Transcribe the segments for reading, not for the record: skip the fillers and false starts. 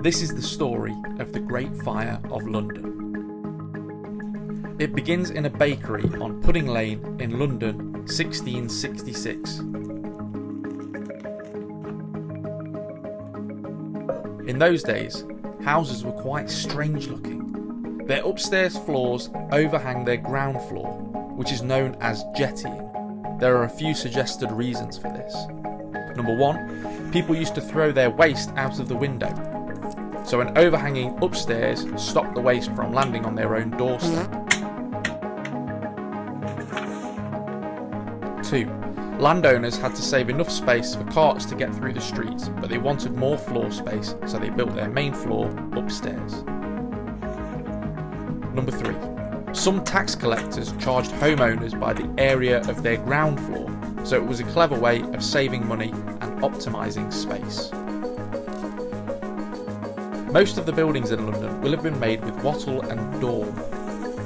This is the story of the Great Fire of London. It begins in a bakery on Pudding Lane in London, 1666. In those days, houses were quite strange looking. Their upstairs floors overhang their ground floor, which is known as jettying. There are a few suggested reasons for this. Number one, people used to throw their waste out of the window, so an overhanging upstairs stopped the waste from landing on their own doorstep. 2. Landowners had to save enough space for carts to get through the streets, but they wanted more floor space, so they built their main floor upstairs. Number 3. Some tax collectors charged homeowners by the area of their ground floor, so it was a clever way of saving money and optimising space. Most of the buildings in London will have been made with wattle and daub.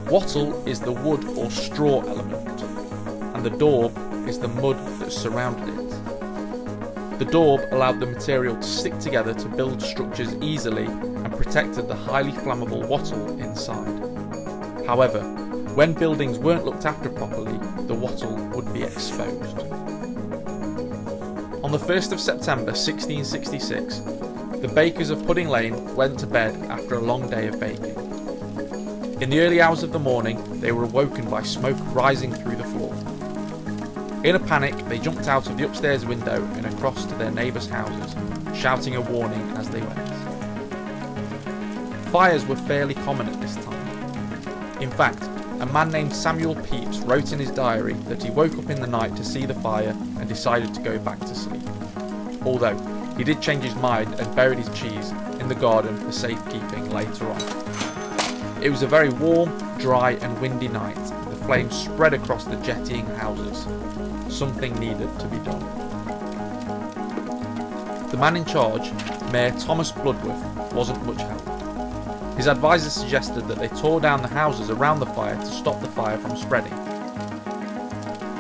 Wattle is the wood or straw element, and the daub is the mud that surrounded it. The daub allowed the material to stick together to build structures easily and protected the highly flammable wattle inside. However, when buildings weren't looked after properly, the wattle would be exposed. On the 1st of September 1666, the bakers of Pudding Lane went to bed after a long day of baking. In the early hours of the morning, they were awoken by smoke rising through the floor. In a panic, they jumped out of the upstairs window and across to their neighbours' houses, shouting a warning as they went. Fires were fairly common at this time. In fact, a man named Samuel Pepys wrote in his diary that he woke up in the night to see the fire and decided to go back to sleep. Although, he did change his mind and buried his cheese in the garden for safekeeping later on. It was a very warm, dry and windy night. The flames spread across the jettying houses. Something needed to be done. The man in charge, Mayor Thomas Bloodworth, wasn't much help. His advisors suggested that they tore down the houses around the fire to stop the fire from spreading.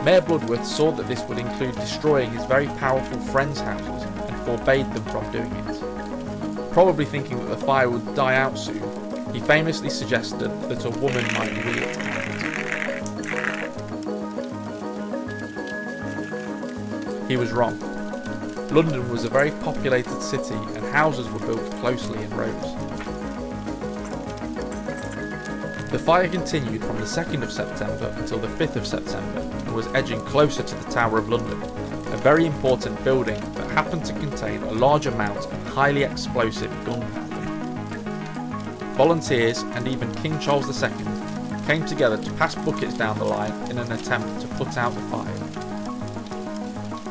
Mayor Bloodworth saw that this would include destroying his very powerful friends' houses and forbade them from doing it. Probably thinking that the fire would die out soon, he famously suggested that a woman might wheel it out. He was wrong. London was a very populated city and houses were built closely in rows. The fire continued from the 2nd of September until the 5th of September and was edging closer to the Tower of London, a very important building that happened to contain a large amount of highly explosive gunpowder. Volunteers and even King Charles II came together to pass buckets down the line in an attempt to put out the fire.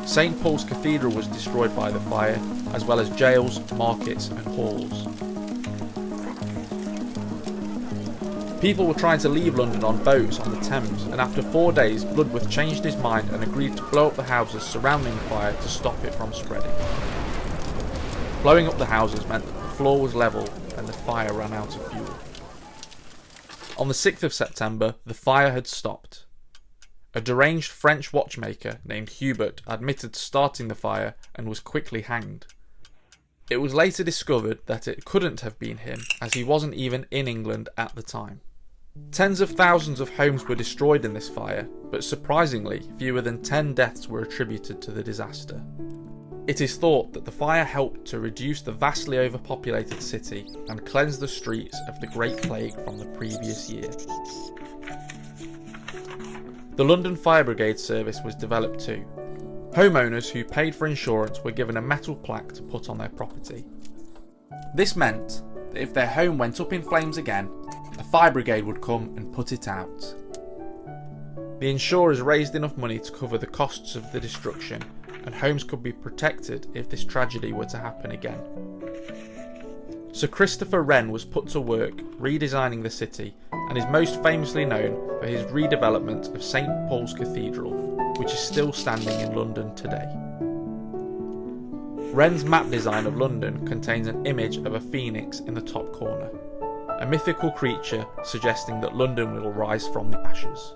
St Paul's Cathedral was destroyed by the fire, as well as jails, markets and halls. People were trying to leave London on boats on the Thames, and after 4 days Bloodworth changed his mind and agreed to blow up the houses surrounding the fire to stop it from spreading. Blowing up the houses meant that the floor was level and the fire ran out of fuel. On the 6th of September, the fire had stopped. A deranged French watchmaker named Hubert admitted to starting the fire and was quickly hanged. It was later discovered that it couldn't have been him, as he wasn't even in England at the time. Tens of thousands of homes were destroyed in this fire, but surprisingly, fewer than 10 deaths were attributed to the disaster. It is thought that the fire helped to reduce the vastly overpopulated city and cleanse the streets of the Great Plague from the previous year. The London Fire Brigade service was developed too. Homeowners who paid for insurance were given a metal plaque to put on their property. This meant that if their home went up in flames again, a fire brigade would come and put it out. The insurers raised enough money to cover the costs of the destruction, and homes could be protected if this tragedy were to happen again. Sir Christopher Wren was put to work redesigning the city and is most famously known for his redevelopment of St Paul's Cathedral, which is still standing in London today. Wren's map design of London contains an image of a phoenix in the top corner, a mythical creature suggesting that London will rise from the ashes.